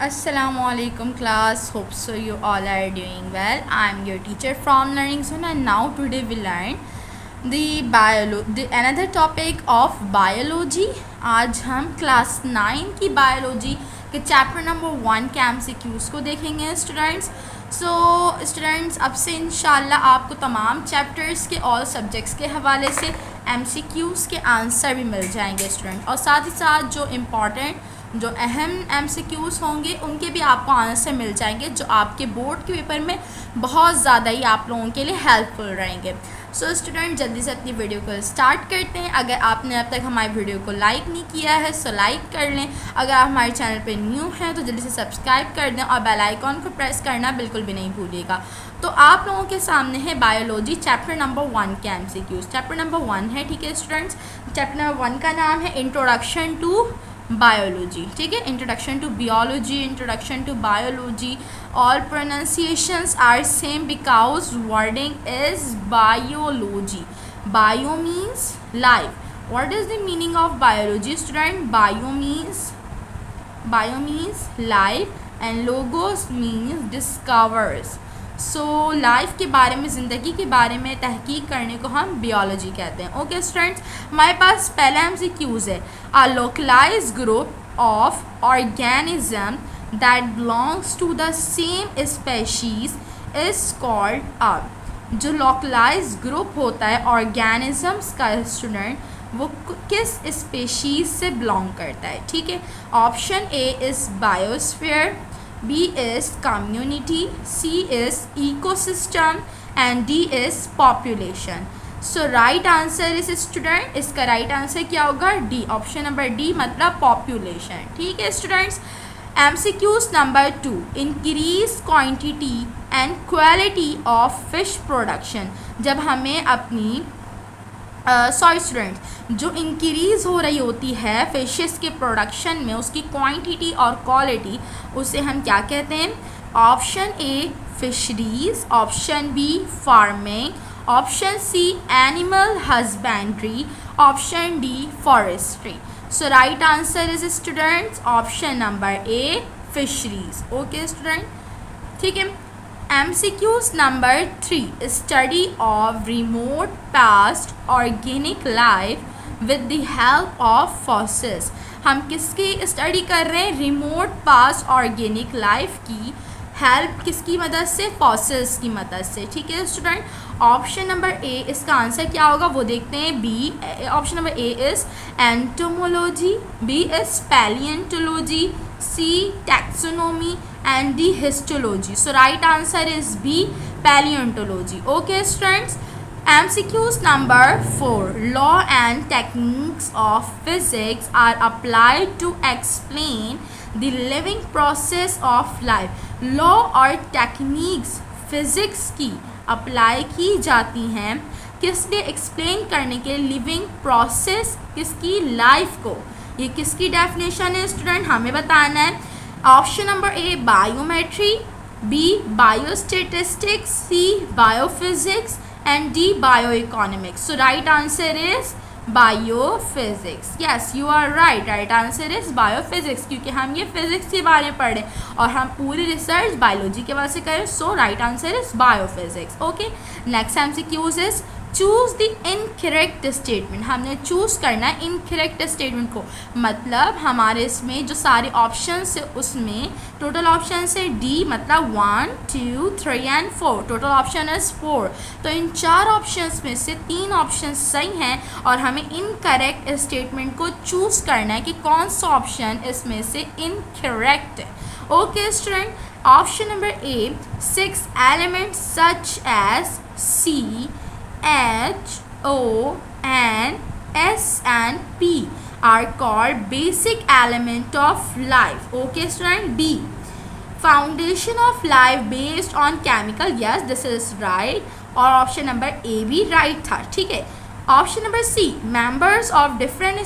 Assalamualaikum class, hope so you all are doing well. I am your teacher from Learning Zone and now today we learn the another topic of biology. आज हम class 9 की biology के chapter number 1 के MCQs को देखेंगे students. Students अब से इंशाल्लाह आपको तमाम चैप्टर्स के ऑल सब्जेक्ट्स के हवाले से MCQs के आंसर भी मिल जाएंगे स्टूडेंट, और साथ ही साथ जो इम्पॉर्टेंट जो अहम MCQs होंगे उनके भी आपको आंसर मिल जाएंगे, जो आपके बोर्ड के पेपर में बहुत ज़्यादा ही आप लोगों के लिए हेल्पफुल रहेंगे. स्टूडेंट जल्दी से अपनी वीडियो को स्टार्ट करते हैं. अगर आपने अब तक हमारी वीडियो को लाइक नहीं किया है सो लाइक कर लें. अगर आप हमारे चैनल पे न्यू हैं तो जल्दी से सब्सक्राइब कर दें और बेल आइकॉन को प्रेस करना बिल्कुल भी नहीं भूलिएगा. तो आप लोगों के सामने है बायोलॉजी चैप्टर नंबर 1 के MCQs. चैप्टर नंबर 1 है, ठीक है स्टूडेंट्स. चैप्टर नंबर 1 का नाम है इंट्रोडक्शन टू बायोलॉजी. ठीक है, introduction to biology, introduction to biology. All pronunciations are same because wording is biology. Bio means life. What is the meaning of biology, student? Bio means life and logos means discovers. So life के बारे में, ज़िंदगी के बारे में तहकीक करने को हम बियोलॉजी कहते हैं. ओके स्टूडेंट्स, हमारे पास पहला MCQs है. A localised group of organism that belongs to the same species is called a. जो लोकलाइज्ड ग्रुप होता है ऑर्गेनिजम्स का स्टूडेंट, वो किस स्पेशीज से बिलोंग करता है. ठीक है, option A is biosphere, B is community, C is ecosystem and D is population. So right answer is student, इसका right answer क्या होगा? D. ऑप्शन नंबर D मतलब population. ठीक है students. MCQs number 2, increase quantity and quality of fish production. जब हमें अपनी students, जो इंक्रीज़ हो रही होती है फिशेस के प्रोडक्शन में, उसकी क्वांटिटी और क्वालिटी, उसे हम क्या कहते हैं? Option A fisheries, option B farming, option C animal husbandry, option D forestry. So right answer is students option number A fisheries. Okay student, ठीक है. MCQs number 3, study of remote past organic life with the help of fossils. हम किसकी study कर रहे हैं? Remote past organic life की help किसकी मदद से? फॉसिल्स की मदद से. ठीक है स्टूडेंट. ऑप्शन नंबर ए, इसका आंसर क्या होगा वो देखते हैं. B. Option number A is entomology, B is palaeontology, C taxonomy and the histology. So right answer is B, paleontology. Okay students, MCQs number 4, law and techniques of physics are applied to explain the living process of life. law और techniques physics की apply की जाती हैं किस लिए? Explain करने के living process किसकी? लाइफ को. ये किसकी डेफिनेशन है स्टूडेंट? हमें बताना है. Option number A biometry, B biostatistics, C biophysics and D bio economics. So right answer is biophysics. Yes you are right. Right answer is biophysics, क्योंकि हम ये फिजिक्स के बारे में पढ़े और हम पूरी रिसर्च बायोलॉजी के बारे से करें. So right answer is biophysics. Okay, next MCQs is choose the incorrect statement. हमने चूज़ करना है इनकरेक्ट स्टेटमेंट को. मतलब हमारे इसमें जो सारे ऑप्शंस है उसमें टोटल ऑप्शन है डी, मतलब 1 2 3 एंड 4. Total option is 4. तो इन 4 ऑप्शंस में से 3 ऑप्शन सही हैं और हमें इनकरेक्ट स्टेटमेंट को चूज़ करना है कि कौन सा ऑप्शन इसमें से इनकरेक्ट है. Okay student, option number A 6 elements such as C, H, O, N, S and P are called basic element of life. Okay student. B, foundation of life based on chemical. Yes, this is right. और option number A भी right था. ठीक है. Option number C, members of different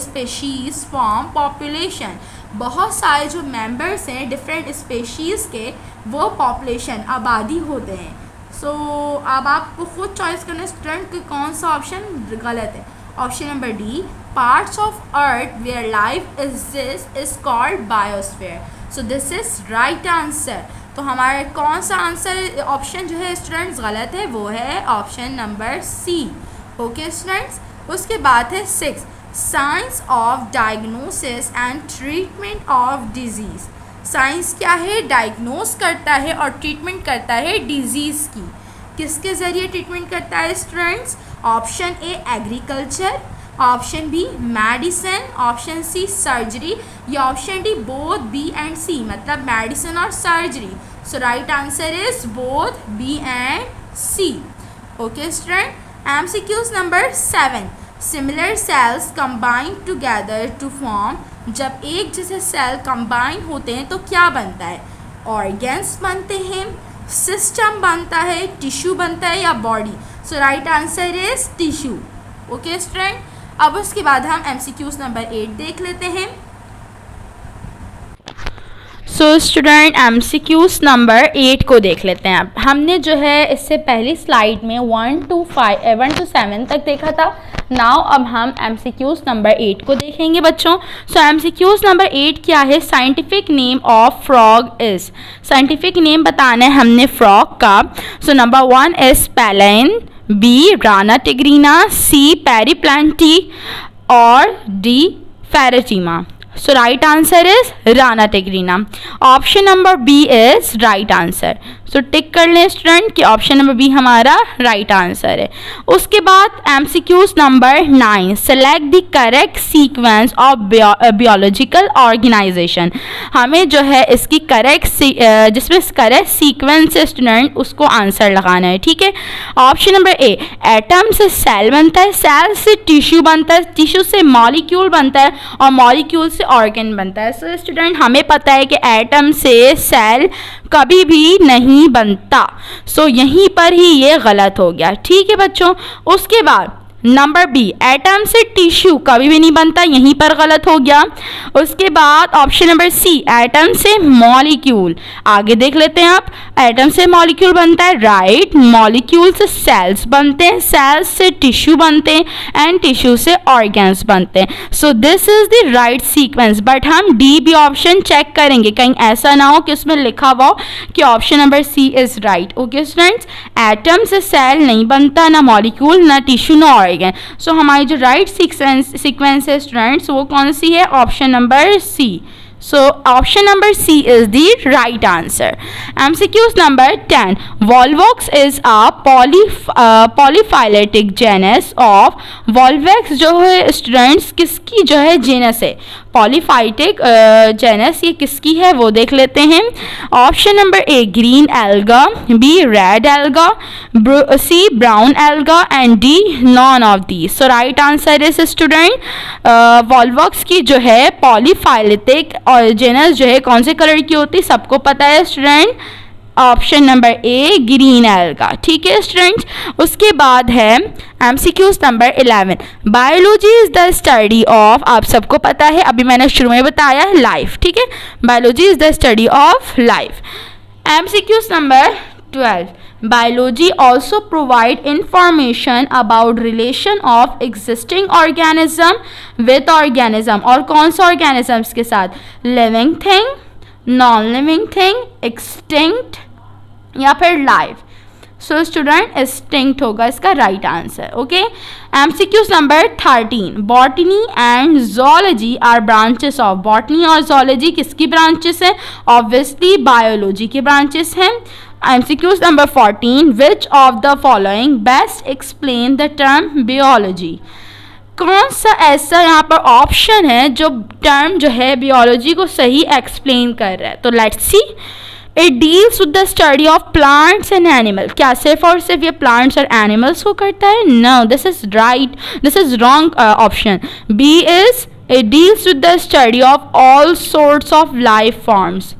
species form population. बहुत सारे जो members हैं different species के, वो पॉपुलेशन आबादी होते हैं. अब आपको खुद चॉइस करना है स्टूडेंट कि कौन सा ऑप्शन गलत है. Option number D, parts of earth where life exist is called biosphere. So this is right answer. तो हमारा कौन सा आंसर ऑप्शन जो है स्टूडेंट्स गलत है, वो है option number C. Okay students, उसके बाद है 6, science of diagnosis and treatment of disease. Science क्या है, डायग्नोस करता है और ट्रीटमेंट करता है डिजीज़ की। किसके ज़रिए ट्रीटमेंट करता है students? Option A agriculture, option B medicine, option C surgery, या option D both B and C, मतलब मेडिसिन और surgery. So right answer is both B and C. Okay student, MCQs number 7, similar cells combine together to form. जब एक जैसे cell combine होते हैं तो क्या बनता है? ऑर्गेन्स बनते हैं, सिस्टम बनता है, टिश्यू बनता है, या body. So right answer is tissue. Okay student, अब उसके बाद हम MCQs नंबर 8 देख लेते हैं। सो स्टूडेंट, MCQs नंबर 8 को देख लेते हैं। अब हमने जो है इससे पहली स्लाइड में 1 to 7 तक देखा था। नाउ अब हम MCQs नंबर 8 को देखेंगे बच्चों। सो MCQs नंबर 8 क्या है? Scientific name of frog is. Scientific name बताना है हमने फ्रॉग का। सो नंबर 1 इज पैलाइन, B Rana tigrina, C Periplaneta और D Pheretima. So right answer is Rana tigrina. Option number B is right answer. So tick कर लें student कि option number B हमारा राइट आंसर है। उसके बाद MCQs number 9, select the correct sequence of biological organisation. हमें जो है इसकी जिसमें करेक्ट सीक्वेंस है स्टूडेंट, उसको आंसर लगाना है। ठीक है, ऑप्शन नंबर ए, एटम से सेल बनता है, सेल से टिश्यू बनता है, टिश्यू से मॉलिक्यूल बनता है और मॉलिक्यूल से ऑर्गन बनता है। सो स्टूडेंट, हमें पता है कि एटम से सेल कभी भी नहीं बनता। सो यहीं पर ही ये गलत हो गया। ठीक है बच्चों, उसके बाद नंबर बी, एटम से टिश्यू कभी भी नहीं बनता, यहीं पर गलत हो गया। उसके बाद ऑप्शन नंबर सी, एटम से मॉलिक्यूल। आगे देख लेते हैं आप, एटम से मॉलिक्यूल बनता है, राइट। मॉलिक्यूल से सेल्स बनते हैं, सेल्स से टिश्यू बनते हैं एंड टिश्यू से ऑर्गन्स बनते हैं। सो this is the right sequence. But हम डी बी ऑप्शन चेक करेंगे, कहीं ऐसा ना हो कि उसमें लिखा हुआ हो कि option number C is right. Okay students, atom से सेल नहीं बनता, ना मॉलिक्यूल, ना टिश्यू, ना ऑर्गन। सो हमारी जो राइट सीक्वेंस है स्टूडेंट्स, वो कौन सी है? Option number C. So option number C is the right answer. MCQs number 10. Volvox is a polyphyletic genus of Volvox जो है स्टूडेंट्स किसकी जो है जेनस है? पॉलीफाइटिक जेनस ये किसकी है वो देख लेते हैं। Option number A, green alga, B red alga, C brown alga and D none of the. So right answer is student volvox की जो है पॉलीफाइलेटिक और जेनस जो है कौन से कलर की होती है? सबको पता है student, option number A green alga. ठीक है स्टूडेंट्स, उसके बाद है MCQs number 11। Biology is the study of, आप सबको पता है, अभी मैंने शुरू में बताया है, लाइफ। ठीक है, biology is the study of life. MCQs number 12। Biology also provide information about relation of existing organism with organism। और कौन सा organisms के साथ? living thing, non living thing, extinct या फिर लाइव। सो स्टूडेंट, एक्सटिंक्ट होगा इसका right answer. Okay, MCQs number 13। Botany and zoology are branches of. Botany और जोलॉजी किसकी ब्रांचेस हैं? ऑब्वियसली बायोलॉजी की ब्रांचेस हैं। MCQs number 14। Which of the following best explain the term biology. कौन सा ऐसा यहाँ पर ऑप्शन है जो टर्म जो है बियोलॉजी को सही एक्सप्लेन कर रहा है? तो let's see. It deals with the study of plants and animal. क्या सिर्फ और सिर्फ ये प्लांट्स और एनिमल्स को करता है? No, this is right, this is wrong option. B is it deals with the study of all sorts of life forms.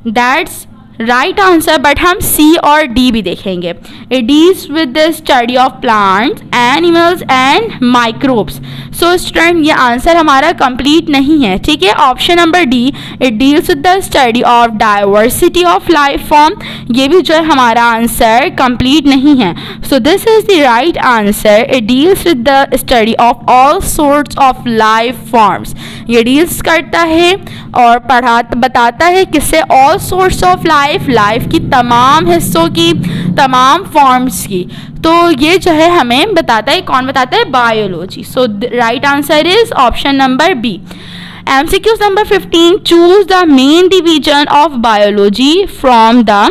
That's right answer, but हम सी और डी भी देखेंगे. It deals with the study of plants, animals and microbes. So student ये answer हमारा complete नहीं है, ठीक है. Option number D, it deals with the study of diversity of life form, ये भी जो है हमारा आंसर कंप्लीट नहीं है. सो this is the right answer. It deals with the study of all sorts of life forms. ये deals करता है और बताता है किससे, ऑल सोर्ट्स ऑफ लाइफ की तमाम हिस्सों की, तमाम फॉर्म्स की. तो ये जो है हमें बताता है, कौन बताता है, biology. So right answer is option number B. MCQ number 15, choose the main division of biology from the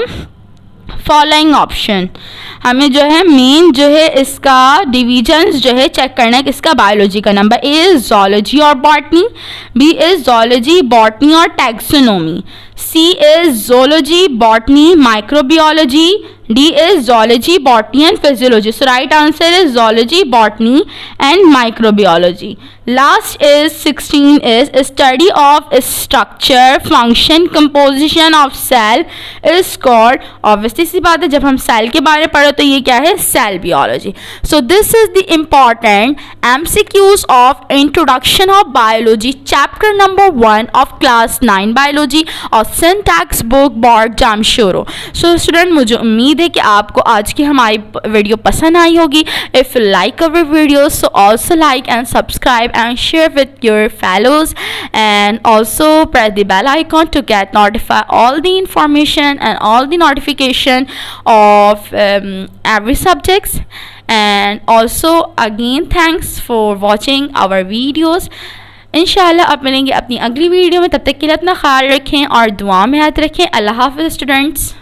following option. हमें जो है मेन जो है इसका डिविजन्स जो है चेक करना है किसका, बायोलॉजी का. नंबर ए इज जोलॉजी और botany, B is zoology, botany और taxonomy, C is zoology, botany, microbiology, D is zoology, botany and physiology. So right answer is zoology, botany and microbiology. Last is 16 is study of structure, function, composition of cell is called. Obviously C बात है, जब हम cell के बारे में पढ़े तो ये क्या है, cell biology. So this is the important MCQs of introduction of biology, chapter number 1 of class 9 biology और सिंटैक्स बुक बोर्ड जामशोरो. सो स्टूडेंट मुझे उम्मीद है कि आपको आज की हमारी वीडियो पसंद आई होगी. If you like our video so also like and subscribe and share with your fellows, and also press the bell icon to get notified all the information and all the notification of every subjects. And also again thanks for watching our videos. इंशाल्लाह अब मिलेंगे अपनी अगली video में, तब तक के लिए अपना ख्याल रखें और दुआ में याद रखें. अल्लाह हाफ़िज़ स्टूडेंट्स.